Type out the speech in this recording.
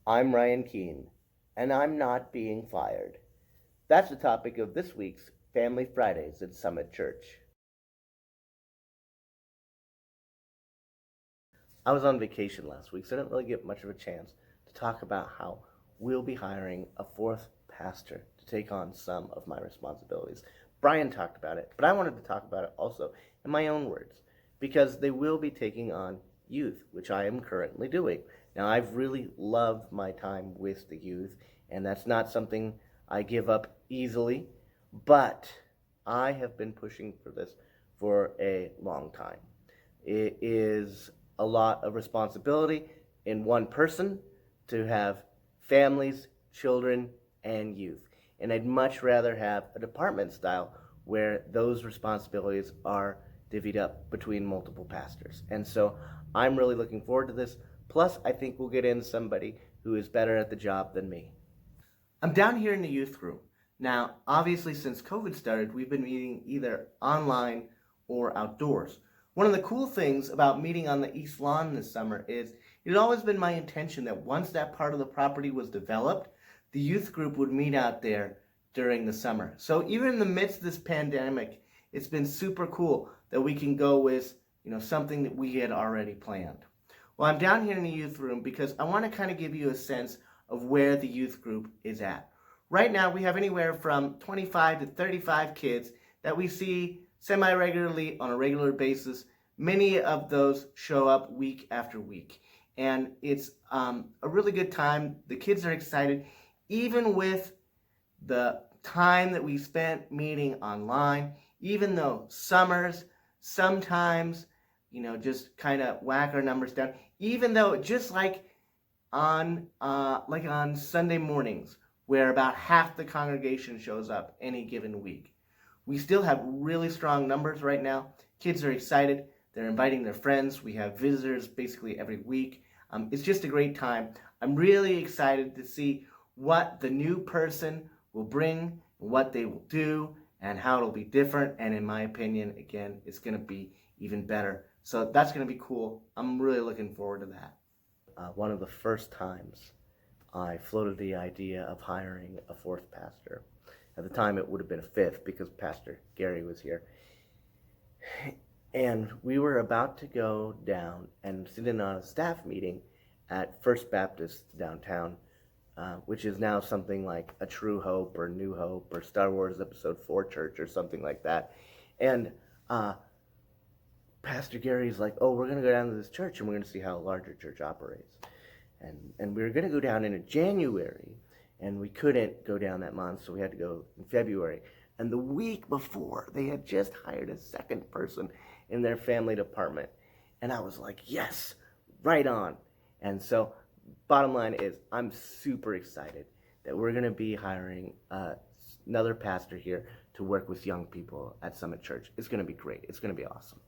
I'm Ryan Keene, and I'm not being fired. That's the topic of this week's Family Fridays at Summit Church. I was on vacation last week, so I didn't really get much of a chance to talk about how we'll be hiring a fourth pastor to take on some of my responsibilities. Brian talked about it, but I wanted to talk about it also in my own words, because they will be taking on youth, which I am currently doing. Now, I've really loved my time with the youth, and that's not something I give up easily, but I have been pushing for this for a long time. It is a lot of responsibility in one person to have families, children, and youth. And I'd much rather have a department style where those responsibilities are divvied up between multiple pastors. And so I'm really looking forward to this. Plus, I think we'll get in somebody who is better at the job than me. I'm down here in the youth room. Now, obviously, since COVID started, we've been meeting either online or outdoors. One of the cool things about meeting on the East Lawn this summer is it had always been my intention that once that part of the property was developed, the youth group would meet out there during the summer. So even in the midst of this pandemic, it's been super cool that we can go with, something that we had already planned. Well, I'm down here in the youth room because I want to kind of give you a sense of where the youth group is at. Right now, we have anywhere from 25 to 35 kids that we see semi-regularly on a regular basis. Many of those show up week after week. And it's a really good time. The kids are excited, even with the time that we spent meeting online, even though summers sometimes, just kind of whack our numbers down, even though just like on Sunday mornings, where about half the congregation shows up any given week. We still have really strong numbers right now. Kids are excited. They're inviting their friends. We have visitors basically every week. It's just a great time. I'm really excited to see what the new person will bring, what they will do, and how it'll be different. And in my opinion, again, it's going to be even better. So that's going to be cool. I'm really looking forward to that. One of the first times I floated the idea of hiring a fourth pastor. At the time, it would have been a fifth because Pastor Gary was here. And we were about to go down and sit in on a staff meeting at First Baptist downtown, which is now something like a True Hope or New Hope or Star Wars Episode 4 Church or something like that. And Pastor Gary's like, oh, we're going to go down to this church and we're going to see how a larger church operates. And we were going to go down in January, and we couldn't go down that month, so we had to go in February. And the week before, they had just hired a second person in their family department. And I was like, yes, right on. And so bottom line is I'm super excited that we're going to be hiring another pastor here to work with young people at Summit Church. It's going to be great. It's going to be awesome.